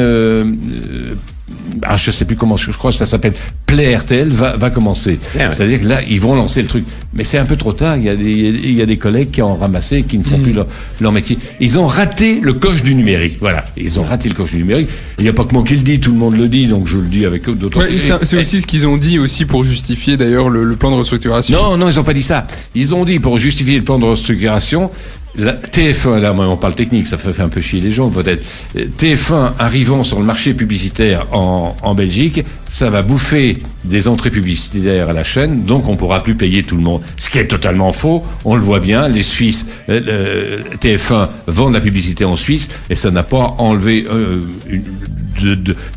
je sais plus comment, je crois que ça s'appelle Play RTL va commencer. C'est-à-dire que là, ils vont lancer le truc. Mais c'est un peu trop tard. Il y a des collègues qui ont ramassé, qui ne font plus leur métier. Ils ont raté le coche du numérique. Voilà. Ils ont raté le coche du numérique. Il n'y a pas que moi qui le dis, tout le monde le dit, donc je le dis avec d'autres. Ouais, c'est aussi ce qu'ils ont dit aussi pour justifier d'ailleurs le plan de restructuration. Non, ils n'ont pas dit ça. Ils ont dit pour justifier le plan de restructuration, TF1, là, moi, on parle technique, ça fait un peu chier les gens, peut-être. TF1 arrivant sur le marché publicitaire en Belgique, ça va bouffer des entrées publicitaires à la chaîne, donc on pourra plus payer tout le monde. Ce qui est totalement faux, on le voit bien, les Suisses, TF1 vendent la publicité en Suisse, et ça n'a pas enlevé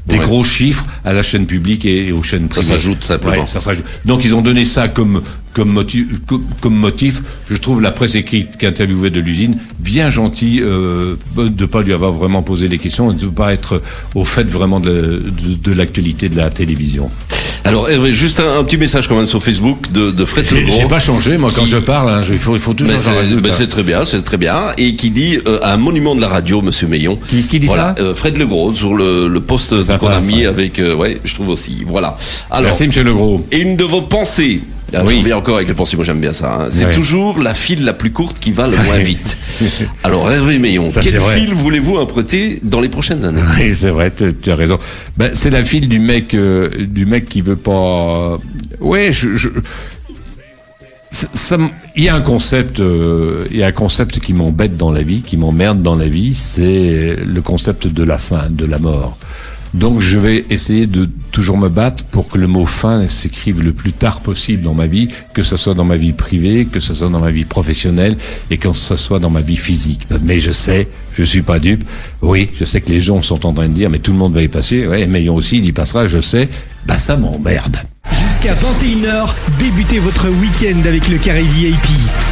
des gros chiffres à la chaîne publique et aux chaînes privées. Ça s'ajoute simplement. Ouais, ça s'ajoute. Donc ils ont donné ça comme motif. Je trouve la presse écrite qui interviewait de l'usine bien gentil de pas lui avoir vraiment posé des questions et de pas être au fait vraiment de l'actualité de la télévision. Alors Hervé, juste un petit message quand même sur Facebook de Fred Legros. J'ai pas changé, moi, quand je parle, il faut toujours changer. C'est très bien, et qui dit un monument de la radio, monsieur Meillon. Qui dit ça Fred Legros, sur le post qu'on a mis avec, je trouve aussi. Voilà. Alors, merci, monsieur Legros. Et une de vos pensées. Je reviens encore avec les pensées, moi j'aime bien ça. C'est toujours la file la plus courte qui va le moins vite. Alors Hervé Meillon, quelle file voulez-vous emprunter dans les prochaines années? Oui, c'est vrai, tu as raison. C'est la file du mec qui veut pas. Ouais, il y a un concept qui m'embête dans la vie, qui m'emmerde dans la vie, c'est le concept de la fin, de la mort. Donc je vais essayer de toujours me battre pour que le mot fin s'écrive le plus tard possible dans ma vie, que ce soit dans ma vie privée, que ce soit dans ma vie professionnelle et que ce soit dans ma vie physique. Mais je sais, je suis pas dupe. Oui, je sais que les gens sont en train de dire mais tout le monde va y passer. Ouais, Meillon aussi, il y passera, je sais. Ça m'emmerde. Jusqu'à 21h, débutez votre week-end avec le Carré VIP.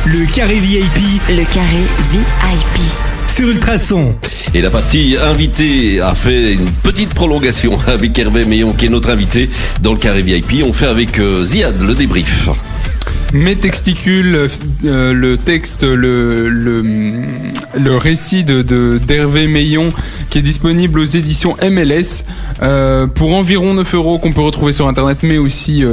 Le Carré VIP. Le Carré VIP. Sur Ultrason. Et la partie invitée a fait une petite prolongation avec Hervé Meillon qui est notre invité dans le Carré VIP. On fait avec Ziad le débrief. Mes testicules, le texte, le récit d'Hervé Meillon qui est disponible aux éditions MLS pour environ 9 € qu'on peut retrouver sur internet, mais aussi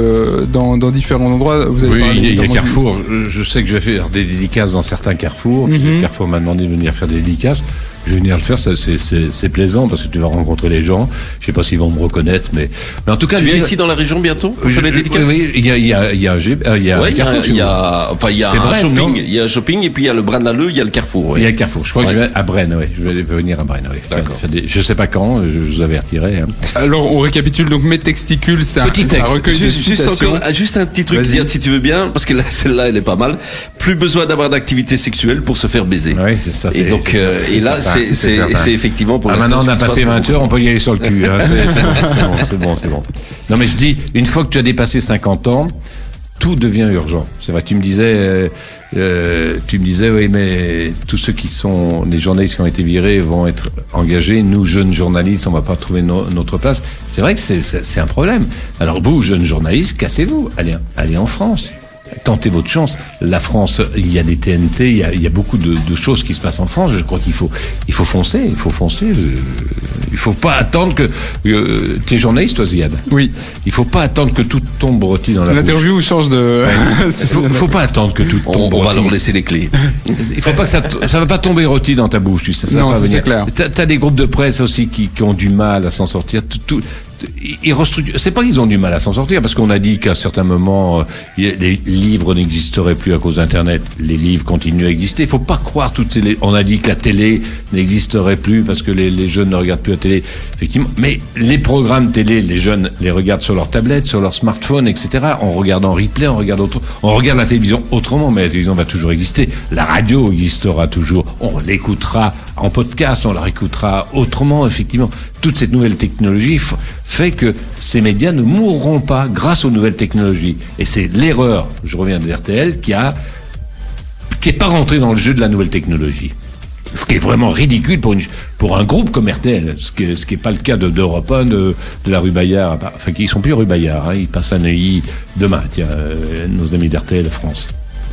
dans différents endroits. Vous avez parlé, il y a Carrefour. Je sais que je vais faire des dédicaces dans certains Carrefours. Carrefour m'a demandé de venir faire des dédicaces. Je vais venir le faire, c'est plaisant parce que tu vas rencontrer les gens. Je sais pas s'ils vont me reconnaître, mais en tout cas. Tu viens ici dans la région bientôt pour faire les dédicaces? Oui, il y a Carrefour. Il y a un shopping. Il y a un shopping et puis il y a le Braine-l'Alleud, il y a le Carrefour. Oui. Il y a le Carrefour. Je crois que je vais à Brenne. Oui, je vais venir à Brenne. Oui. D'accord. Je sais pas quand. Je vous avertirai. Hein. Alors on récapitule donc mes testicules, c'est un recueil de citations. Juste un petit truc, Ziad, si tu veux bien, parce que là, celle-là, elle est pas mal. Plus besoin d'avoir d'activité sexuelle pour se faire baiser. Oui, c'est ça. Et donc, et là, c'est effectivement pour maintenant on a passé 20 heures, on peut y aller sur le cul. Hein. C'est bon. Non mais je dis, une fois que tu as dépassé 50 ans, tout devient urgent. C'est vrai, tu me disais, oui, mais tous ceux qui sont, les journalistes qui ont été virés vont être engagés. Nous, jeunes journalistes, on va pas trouver notre place. C'est vrai que c'est un problème. Alors vous, jeunes journalistes, cassez-vous. Allez en France. Tentez votre chance. La France, il y a des TNT, il y a beaucoup de choses qui se passent en France. Je crois qu'il faut foncer. Il faut pas attendre que t'es journaliste, toi, Ziad. Oui. Il faut pas attendre que tout tombe rôti dans la bouche. L'interview change de. faut pas attendre que tout tombe. On va leur laisser les clés. Il faut pas que ça va pas tomber rôti dans ta bouche. Tu sais, ça non, va venir. C'est clair. T'as des groupes de presse aussi qui ont du mal à s'en sortir. Ils restructurent. C'est pas qu'ils ont du mal à s'en sortir, parce qu'on a dit qu'à certains moments, les livres n'existeraient plus à cause d'Internet. Les livres continuent à exister. Il faut pas croire on a dit que la télé n'existerait plus parce que les jeunes ne regardent plus la télé. Effectivement. Mais les programmes télé, les jeunes les regardent sur leur tablette, sur leur smartphone, etc. On regarde en replay, on regarde la télévision autrement, mais la télévision va toujours exister. La radio existera toujours. On l'écoutera en podcast, on la réécoutera autrement, effectivement. Toute cette nouvelle technologie fait que ces médias ne mourront pas grâce aux nouvelles technologies. Et c'est l'erreur, je reviens de RTL, qui est pas rentré dans le jeu de la nouvelle technologie. Ce qui est vraiment ridicule pour un groupe comme RTL, ce qui est pas le cas d'Europe 1, de la rue Bayard. Enfin, ils sont plus rue Bayard, hein, ils passent à Neuilly demain, tiens, nos amis d'RTL France.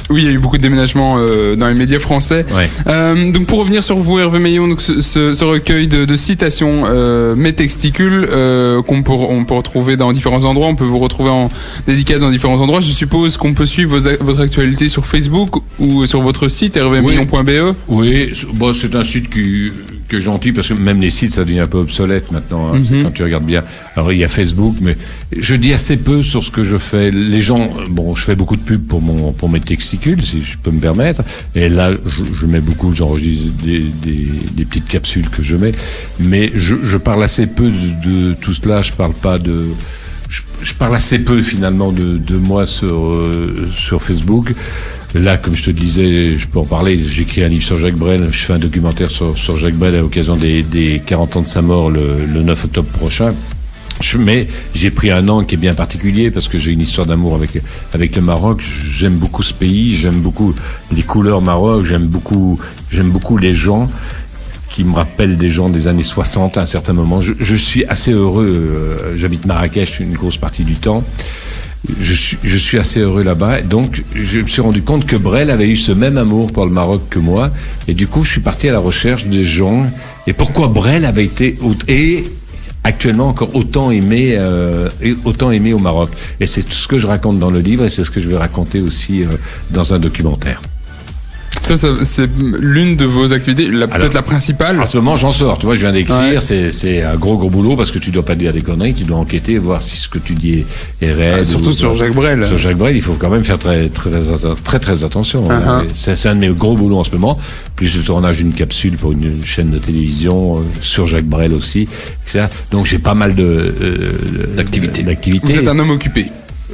Oui, il y a eu beaucoup de déménagements dans les médias français. Ouais. Donc pour revenir sur vous, Hervé Meillon, donc ce recueil de citations, mes testicules, on peut retrouver dans différents endroits. On peut vous retrouver en dédicace dans différents endroits. Je suppose qu'on peut suivre votre actualité sur Facebook ou sur votre site hervémeillon.be. Oui, bon, c'est un site que est gentil, parce que même les sites, ça devient un peu obsolète maintenant, hein, quand tu regardes bien. Alors il y a Facebook, mais je dis assez peu sur ce que je fais. Les gens, bon, je fais beaucoup de pubs pour mes testicules, si je peux me permettre. Et là, je mets beaucoup, j'enregistre des petites capsules que je mets. Mais je parle assez peu de tout cela. Je parle pas de. Je parle assez peu finalement de moi sur Facebook. Là, comme je te disais, je peux en parler. J'écris un livre sur Jacques Brel. Je fais un documentaire sur Jacques Brel à l'occasion des 40 ans de sa mort le 9 octobre prochain. Mais j'ai pris un angle qui est bien particulier parce que j'ai une histoire d'amour avec le Maroc. J'aime beaucoup ce pays, j'aime beaucoup les couleurs Maroc, j'aime beaucoup les gens qui me rappellent des gens des années 60 à un certain moment. Je suis assez heureux. J'habite Marrakech une grosse partie du temps. Je suis assez heureux là-bas, donc je me suis rendu compte que Brel avait eu ce même amour pour le Maroc que moi, et du coup je suis parti à la recherche des gens, et pourquoi Brel avait été et actuellement encore autant aimé au Maroc. Et c'est tout ce que je raconte dans le livre, et c'est ce que je vais raconter aussi dans un documentaire. Ça c'est l'une de vos activités, peut-être la principale. En ce moment, j'en sors. Tu vois, je viens d'écrire. Ouais. C'est un gros boulot parce que tu dois pas dire des conneries. Tu dois enquêter, voir si ce que tu dis est réel. Surtout sur Jacques Brel. Sur Jacques Brel, il faut quand même faire très attention. C'est un de mes gros boulots en ce moment. Plus le tournage d'une capsule pour une chaîne de télévision sur Jacques Brel aussi, etc. Donc j'ai pas mal d'activités. Vous êtes un homme occupé.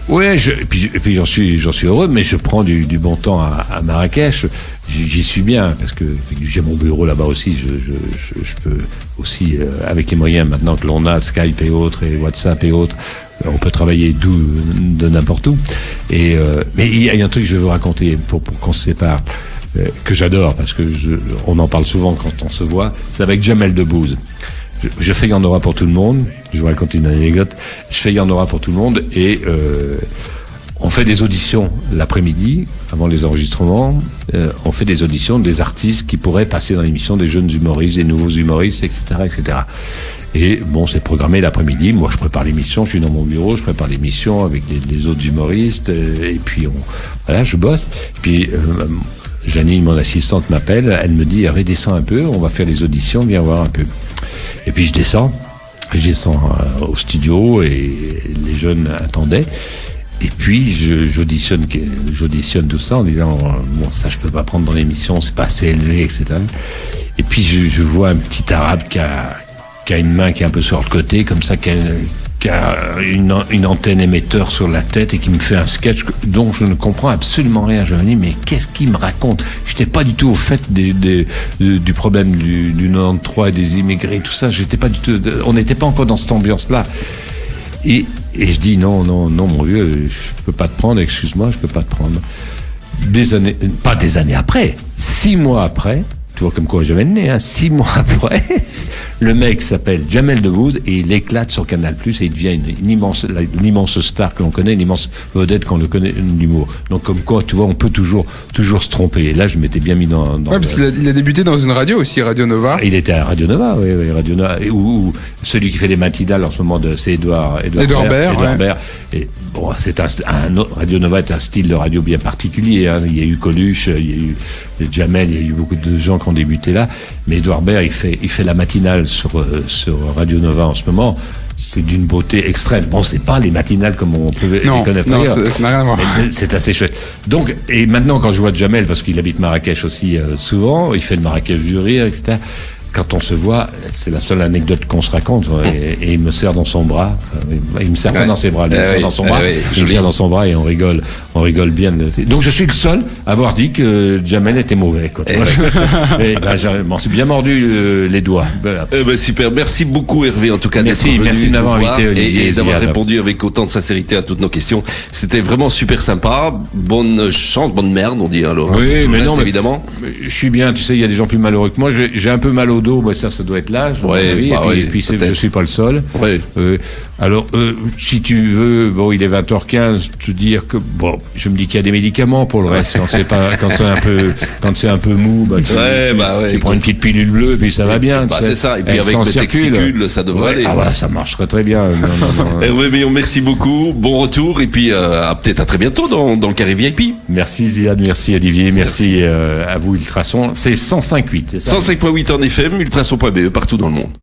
Ouais, et puis j'en suis heureux, mais je prends du bon temps à Marrakech. J'y suis bien parce que j'ai mon bureau là-bas aussi. Je peux aussi, avec les moyens maintenant que l'on a, Skype et autres, et WhatsApp et autres, on peut travailler de n'importe où. Mais il y a un truc que je veux vous raconter pour qu'on se sépare, que j'adore parce que on en parle souvent quand on se voit. C'est avec Jamel Debbouze. Je fais Il y en aura pour tout le monde. Je vous raconte une anecdote. Je fais Il y en aura pour tout le monde et On fait des auditions l'après-midi, avant les enregistrements. On fait des auditions des artistes qui pourraient passer dans l'émission, des jeunes humoristes, des nouveaux humoristes, etc., etc. Et bon, c'est programmé l'après-midi. Moi, je prépare l'émission. Je suis dans mon bureau, je prépare l'émission avec les autres humoristes. Et puis, voilà, je bosse. Et puis, Janine, mon assistante, m'appelle. Elle me dit, redescends un peu. On va faire les auditions. Viens voir un peu. Et puis, je descends au studio et les jeunes attendaient. Et puis j'auditionne tout ça en disant bon, ça je peux pas prendre dans l'émission, c'est pas assez élevé, etc. Et puis je vois un petit arabe qui a une main qui est un peu sur le côté, comme ça, qui a une antenne émetteur sur la tête et qui me fait un sketch dont je ne comprends absolument rien. Je me dis mais qu'est-ce qu'il me raconte? J'étais pas du tout au fait du problème du 93 et des immigrés, tout ça. J'étais pas du tout. On n'était pas encore dans cette ambiance-là. Et je dis non, mon vieux, je peux pas te prendre, excuse-moi, je peux pas te prendre. Pas des années après, 6 mois après, tu vois comme quoi j'avais le nez, 6 mois après, le mec s'appelle Jamel Debbouze et il éclate sur Canal+, et il devient une immense star que l'on connaît, une immense vedette qu'on le connaît, l'humour. Donc comme quoi, tu vois, on peut toujours se tromper. Et là, je m'étais bien mis dans ouais, parce qu'il a débuté dans une radio aussi, Radio Nova. Il était à Radio Nova, oui, Radio Nova. Ou celui qui fait les matinales en ce moment, c'est Édouard Baird. Et bon, c'est Radio Nova est un style de radio bien particulier. Hein. Il y a eu Coluche, il y a eu Jamel, il y a eu beaucoup de gens qui ont débuté là. Mais Édouard Baird, il fait la matinale sur Radio Nova en ce moment. C'est d'une beauté extrême. Bon, c'est pas les matinales comme on peut les connaître ailleurs. Non, ça n'a rien à voir. Mais c'est assez chouette. Donc, et maintenant, quand je vois Jamel, parce qu'il habite Marrakech aussi souvent, il fait le Marrakech du rire, etc. Quand on se voit, c'est la seule anecdote qu'on se raconte. Et il me serre dans son bras. Il me serre pas dans ses bras, il me serre dans son bras. Il me serre dans son bras et on rigole bien. Donc je suis le seul à avoir dit que Jamel était mauvais. Quoi. Et je m'en suis bien mordu les doigts. Super, merci beaucoup Hervé en tout cas. Merci de m'avoir invité Olivier, et d'avoir répondu avec autant de sincérité à toutes nos questions. C'était vraiment super sympa. Bonne chance, bonne merde on dit alors. Oui, mais non, évidemment. Je suis bien, tu sais, il y a des gens plus malheureux que moi. J'ai un peu mal au dos, ça doit être l'âge. Et puis je suis pas le seul. Ouais. Alors, si tu veux, bon, il est 20h15, te dire que bon, je me dis qu'il y a des médicaments pour le reste. Quand c'est un peu mou, tu prends une petite pilule bleue, puis ça va bien. C'est ça. Et puis avec le texticule, ça devrait aller. Ah ouais, ça marcherait très bien. Hervé, merci beaucoup. Bon retour et puis peut-être à très bientôt dans le Carré VIP. Merci Ziad, merci Olivier, merci à vous Ultrason. C'est 105.8, c'est ça? 105.8 en FM, ultrason.be partout dans le monde.